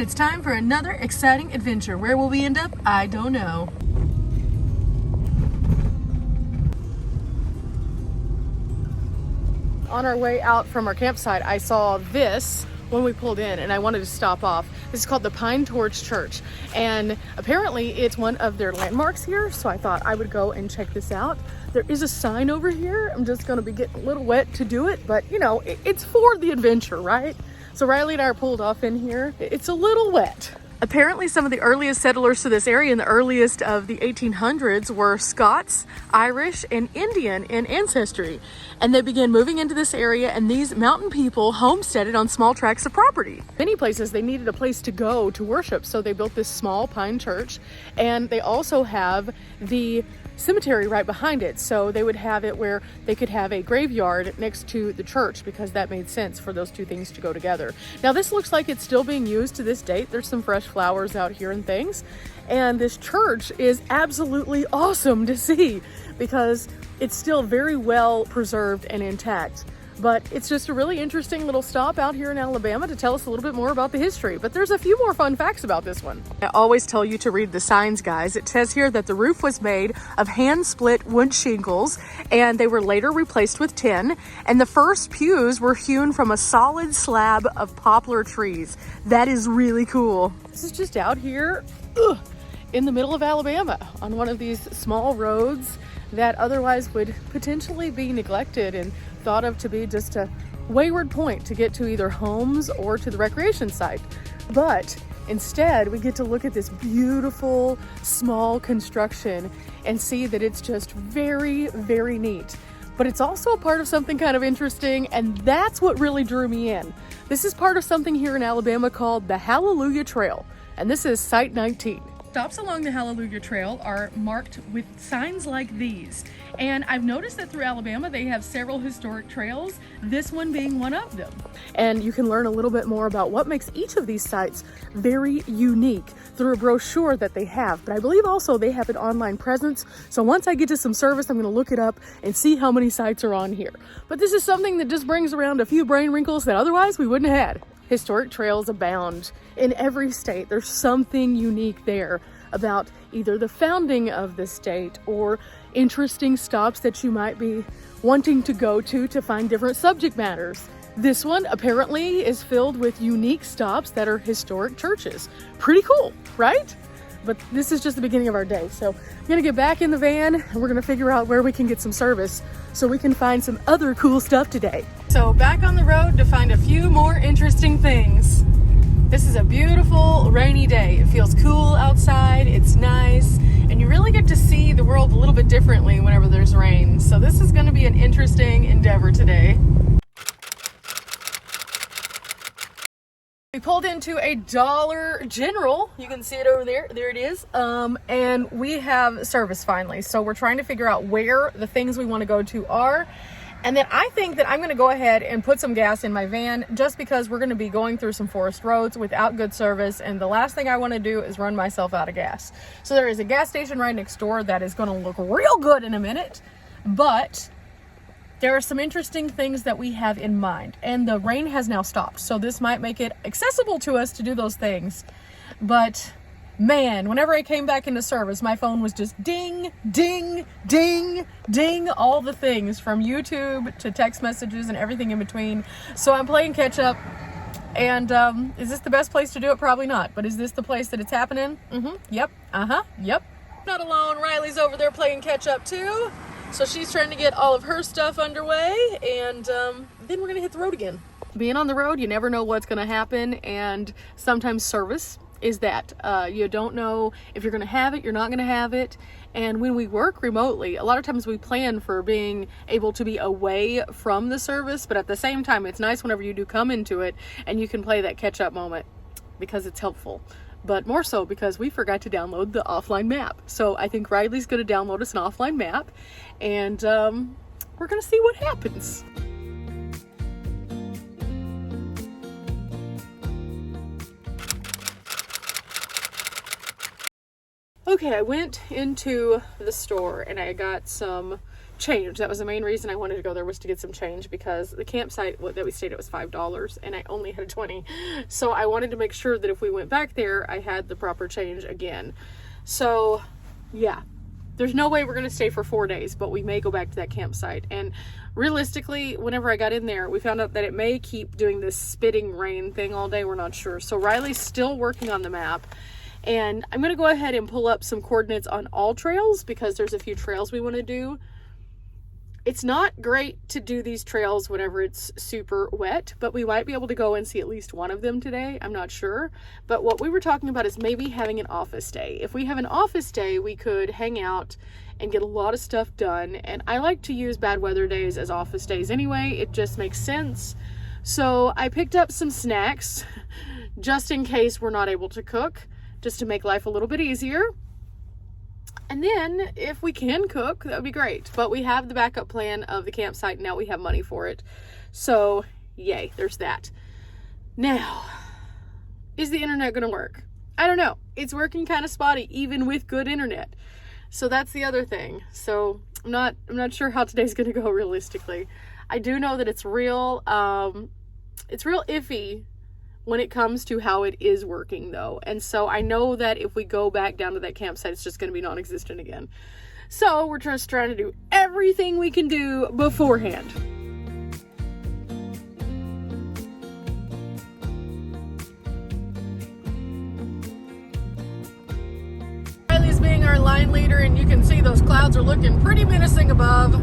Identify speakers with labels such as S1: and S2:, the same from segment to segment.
S1: It's time for another exciting adventure. Where will we end up? I don't know. On our way out from our campsite, I saw this when we pulled in and I wanted to stop off. This is called the Pine Torch Church, and apparently it's one of their landmarks here, so I thought I would go and check this out. There is a sign over here. I'm just gonna be getting a little wet to do it, but you know, it's for the adventure, right? So Riley and I are pulled off in here. It's a little wet. Apparently some of the earliest settlers to this area in the earliest of the 1800s were Scots, Irish, and Indian in ancestry. And they began moving into this area, and these mountain people homesteaded on small tracts of property. Many places they needed a place to go to worship, so they built this small pine church, and they also have the cemetery right behind it, so they would have it where they could have a graveyard next to the church because that made sense for those two things to go together. Now this looks like it's still being used to this date. There's some fresh flowers out here and things, and this church is absolutely awesome to see because it's still very well preserved and intact. But it's just a really interesting little stop out here in Alabama to tell us a little bit more about the history. But there's a few more fun facts about this one. I always tell you to read the signs, guys. It says here that the roof was made of hand-split wood shingles, and they were later replaced with tin. And the first pews were hewn from a solid slab of poplar trees. That is really cool. This is just out here in the middle of Alabama on one of these small roads that otherwise would potentially be neglected and thought of to be just a wayward point to get to either homes or to the recreation site. But instead, we get to look at this beautiful small construction and see that it's just very, very neat. But it's also a part of something kind of interesting, and that's what really drew me in. This is part of something here in Alabama called the Hallelujah Trail, and this is Site 19. Stops along the Hallelujah Trail are marked with signs like these. And I've noticed that through Alabama, they have several historic trails, this one being one of them. And you can learn a little bit more about what makes each of these sites very unique through a brochure that they have. But I believe also they have an online presence. So once I get to some service, I'm gonna look it up and see how many sites are on here. But this is something that just brings around a few brain wrinkles that otherwise we wouldn't have had. Historic trails abound in every state. There's something unique there about either the founding of the state or interesting stops that you might be wanting to go to find different subject matters. This one apparently is filled with unique stops that are historic churches. Pretty cool, right? But this is just the beginning of our day. So I'm gonna get back in the van and we're gonna figure out where we can get some service so we can find some other cool stuff today. So back on the road to find a few more interesting things. This is a beautiful rainy day. It feels cool outside, it's nice, and you really get to see the world a little bit differently whenever there's rain. So this is gonna be an interesting endeavor today. We pulled into a Dollar General. You can see it over there. There it is. And we have service finally. So we're trying to figure out where the things we want to go to are. And then I think that I'm going to go ahead and put some gas in my van just because we're going to be going through some forest roads without good service. And the last thing I want to do is run myself out of gas. So there is a gas station right next door that is going to look real good in a minute. But there are some interesting things that we have in mind, and the rain has now stopped, so this might make it accessible to us to do those things. But man, whenever I came back into service, my phone was just ding, ding, ding, ding, all the things from YouTube to text messages and everything in between. So I'm playing catch up, and is this the best place to do it? Probably not, but is this the place that it's happening? Yep, yep. Not alone, Riley's over there playing catch up too. So she's trying to get all of her stuff underway, and then we're gonna hit the road again. Being on the road, you never know what's gonna happen, and sometimes service is that. You don't know if you're gonna have it, you're not gonna have it. And when we work remotely, a lot of times we plan for being able to be away from the service, but at the same time, it's nice whenever you do come into it and you can play that catch-up moment because it's helpful. But more so because we forgot to download the offline map. So I think Riley's gonna download us an offline map, and we're gonna see what happens. Okay, I went into the store and I got some change. That was the main reason I wanted to go there, was to get some change, because the campsite that we stayed at was $5 and I only had 20. So I wanted to make sure that if we went back there, I had the proper change again. So yeah, there's no way we're going to stay for 4 days, but we may go back to that campsite. And realistically, whenever I got in there, we found out that it may keep doing this spitting rain thing all day. We're not sure. So Riley's still working on the map. And I'm going to go ahead and pull up some coordinates on all trails, because there's a few trails we want to do. It's not great to do these trails whenever it's super wet, but we might be able to go and see at least one of them today. I'm not sure. But what we were talking about is maybe having an office day. If we have an office day, we could hang out and get a lot of stuff done. And I like to use bad weather days as office days anyway. It just makes sense. So I picked up some snacks just in case we're not able to cook, just to make life a little bit easier. And then if we can cook, that would be great. But we have the backup plan of the campsite. Now we have money for it. So yay, there's that. Now, is the internet going to work? I don't know. It's working kind of spotty, even with good internet. So that's the other thing. So I'm not sure how today's going to go realistically. I do know that it's real iffy when it comes to how it is working though. And so I know that if we go back down to that campsite, it's just going to be non-existent again. So we're just trying to do everything we can do beforehand. Riley's being our line leader, and you can see those clouds are looking pretty menacing above.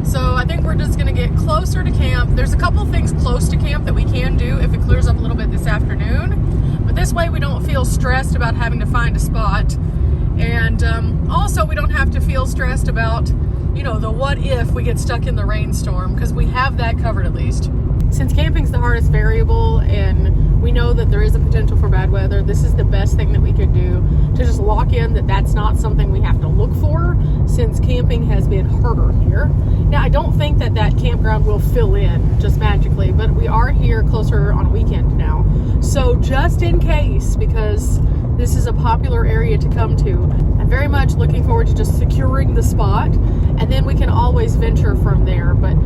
S1: So I think we're just going to get closer to camp. There's a couple things close to camp that we can do if it clears up a little bit this afternoon. But this way we don't feel stressed about having to find a spot. And also we don't have to feel stressed about, you know, the what if we get stuck in the rainstorm, because we have that covered at least. Since camping's the hardest variable and we know that there is a potential for bad weather, this is the best thing that we could do to just lock in that that's not something we have to look for, since camping has been harder here. Now, I don't think that that campground will fill in just magically, but we are here closer on a weekend now. So just in case, because this is a popular area to come to, I'm very much looking forward to just securing the spot, and then we can always venture from there. But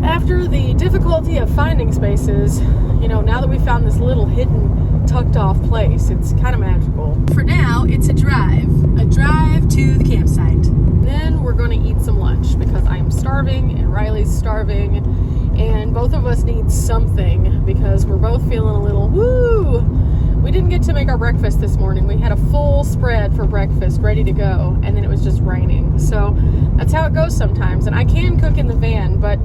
S1: after the difficulty of finding spaces, you know, now that we found this little hidden, tucked off place, it's kind of magical. For now, it's a drive to the campsite. Then we're going to eat some lunch, because I'm starving and Riley's starving, and both of us need something because we're both feeling a little woo. We didn't get to make our breakfast this morning. We had a full spread for breakfast ready to go, and then it was just raining. So that's how it goes sometimes. And I can cook in the van, but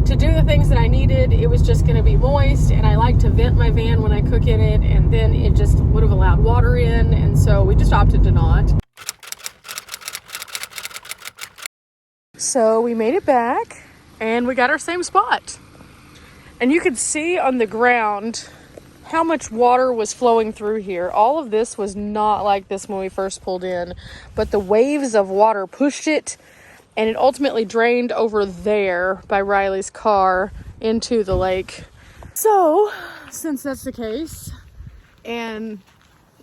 S1: to do the things that I needed, it was just going to be moist, and I like to vent my van when I cook in it, and then it just would have allowed water in, and so we just opted to not. So we made it back, and we got our same spot. And you could see on the ground how much water was flowing through here. All of this was not like this when we first pulled in, but the waves of water pushed it, and it ultimately drained over there by Riley's car into the lake. So, since that's the case, and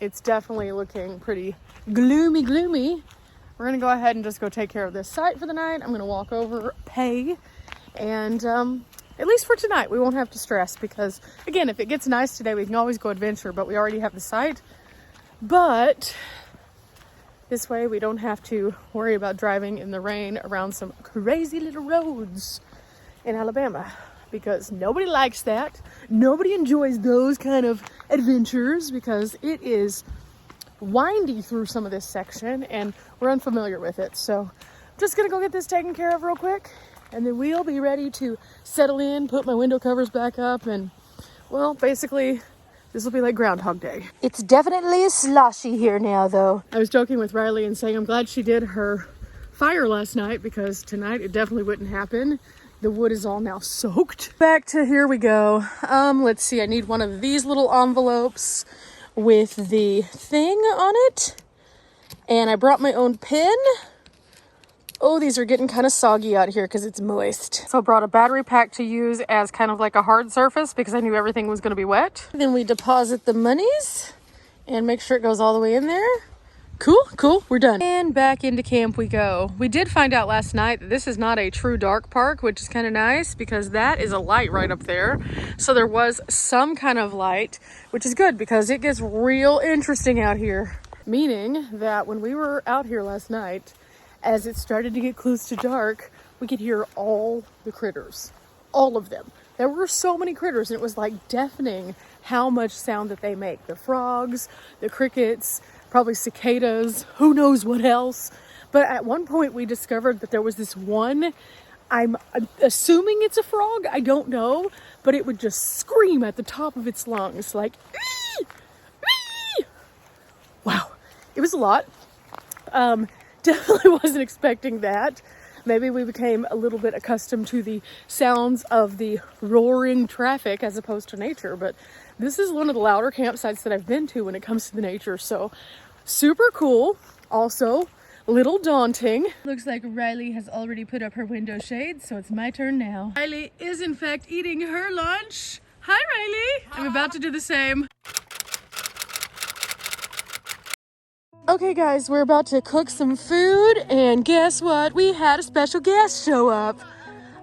S1: it's definitely looking pretty gloomy, we're gonna go ahead and just go take care of this site for the night. I'm gonna walk over, pay, and at least for tonight, we won't have to stress, because again, if it gets nice today, we can always go adventure, but we already have the site. But this way we don't have to worry about driving in the rain around some crazy little roads in Alabama, because nobody likes that. Nobody enjoys those kind of adventures, because it is windy through some of this section and we're unfamiliar with it. So I'm just gonna go get this taken care of real quick, and then we'll be ready to settle in, put my window covers back up, and well, basically this will be like Groundhog Day. It's definitely sloshy here now though. I was joking with Riley and saying I'm glad she did her fire last night, because tonight it definitely wouldn't happen. The wood is all now soaked. Back to here we go. Let's see, I need one of these little envelopes with the thing on it. And I brought my own pen. Oh, these are getting kind of soggy out here because it's moist. So I brought a battery pack to use as kind of like a hard surface, because I knew everything was going to be wet. Then we deposit the monies and make sure it goes all the way in there. Cool, we're done. And back into camp we go. We did find out last night that this is not a true dark park, which is kind of nice because that is a light right up there. So there was some kind of light, which is good because it gets real interesting out here. Meaning that when we were out here last night, as it started to get close to dark, we could hear all the critters, all of them. There were so many critters, and it was like deafening how much sound that they make. The frogs, the crickets, probably cicadas, who knows what else. But at one point we discovered that there was this one, I'm assuming it's a frog, I don't know, but it would just scream at the top of its lungs like, ee! Ee! Wow, it was a lot. Definitely wasn't expecting that. Maybe we became a little bit accustomed to the sounds of the roaring traffic as opposed to nature, but this is one of the louder campsites that I've been to when it comes to the nature, so super cool. Also, a little daunting. Looks like Riley has already put up her window shades, so it's my turn now. Riley is in fact eating her lunch. Hi, Riley. I'm about to do the same. Okay guys, we're about to cook some food, and guess what? We had a special guest show up.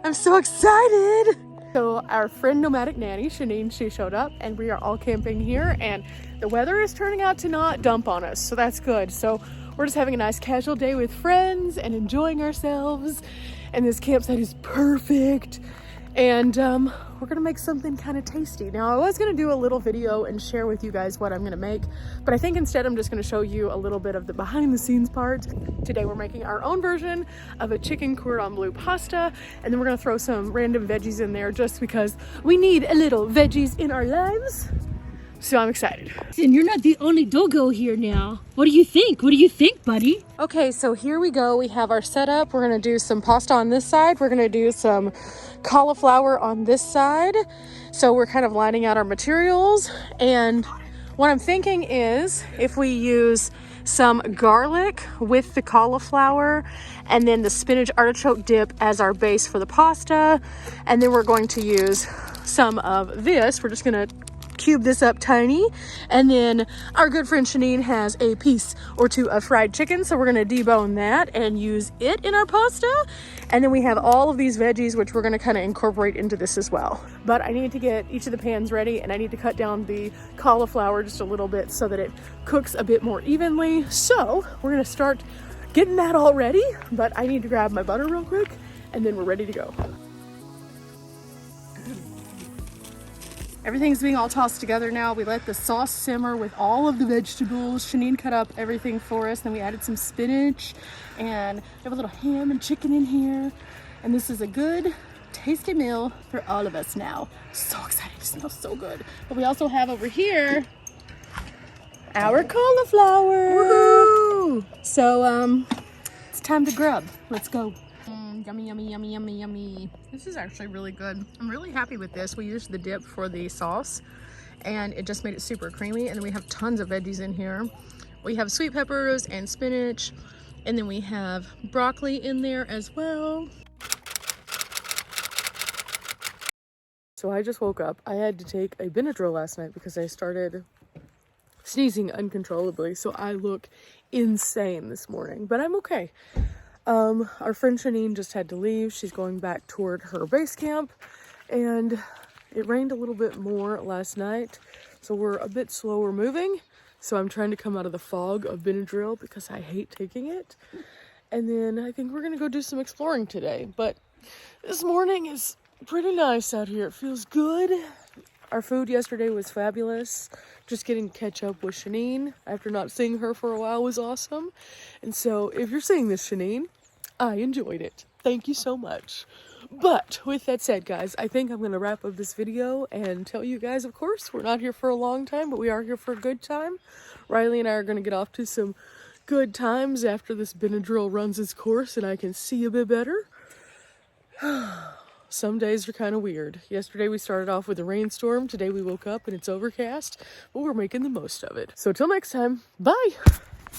S1: I'm so excited. So our friend Nomadic Nannie, Shenean, she showed up, and we are all camping here, and the weather is turning out to not dump on us, so that's good. So we're just having a nice casual day with friends and enjoying ourselves, and this campsite is perfect. And we're gonna make something kind of tasty. Now I was gonna do a little video and share with you guys what I'm gonna make, but I think instead I'm just gonna show you a little bit of the behind the scenes part. Today we're making our own version of a chicken cordon bleu pasta, and then we're gonna throw some random veggies in there just because we need a little veggies in our lives. So I'm excited.
S2: And you're not the only doggo here now. What do you think? What do you think, buddy?
S1: Okay, so here we go. We have our setup. We're gonna do some pasta on this side. We're gonna do some cauliflower on this side. So we're kind of lining out our materials. And what I'm thinking is if we use some garlic with the cauliflower and then the spinach artichoke dip as our base for the pasta. And then we're going to use some of this. We're just gonna cube this up tiny, and then our good friend Shenean has a piece or two of fried chicken, so we're gonna debone that and use it in our pasta. And then we have all of these veggies which we're gonna kind of incorporate into this as well. But I need to get each of the pans ready, and I need to cut down the cauliflower just a little bit so that it cooks a bit more evenly. So we're gonna start getting that all ready, but I need to grab my butter real quick, and then we're ready to go. Everything's being all tossed together now. We let the sauce simmer with all of the vegetables. Shenean cut up everything for us. Then we added some spinach, and we have a little ham and chicken in here. And this is a good, tasty meal for all of us now. So excited, it smells so good. But we also have over here our cauliflower. Woohoo! So it's time to grub. Let's go. Yummy, yummy, yummy, yummy, yummy. This is actually really good. I'm really happy with this. We used the dip for the sauce, and it just made it super creamy. And then we have tons of veggies in here. We have sweet peppers and spinach, and then we have broccoli in there as well. So I just woke up. I had to take a Benadryl last night because I started sneezing uncontrollably. So I look insane this morning, but I'm okay. Our friend Shenean just had to leave. She's going back toward her base camp, and it rained a little bit more last night, so we're a bit slower moving. So I'm trying to come out of the fog of Benadryl because I hate taking it. And then I think we're gonna go do some exploring today. But this morning is pretty nice out here. It feels good. Our food yesterday was fabulous. Just getting to catch up with Shenean after not seeing her for a while was awesome. And so if you're seeing this, Shenean, I enjoyed it. Thank you so much. But with that said, guys, I think I'm going to wrap up this video and tell you guys, of course, we're not here for a long time, but we are here for a good time. Riley and I are going to get off to some good times after this Benadryl runs its course and I can see a bit better. Some days are kind of weird. Yesterday we started off with a rainstorm. Today we woke up and it's overcast, but we're making the most of it. So till next time, bye!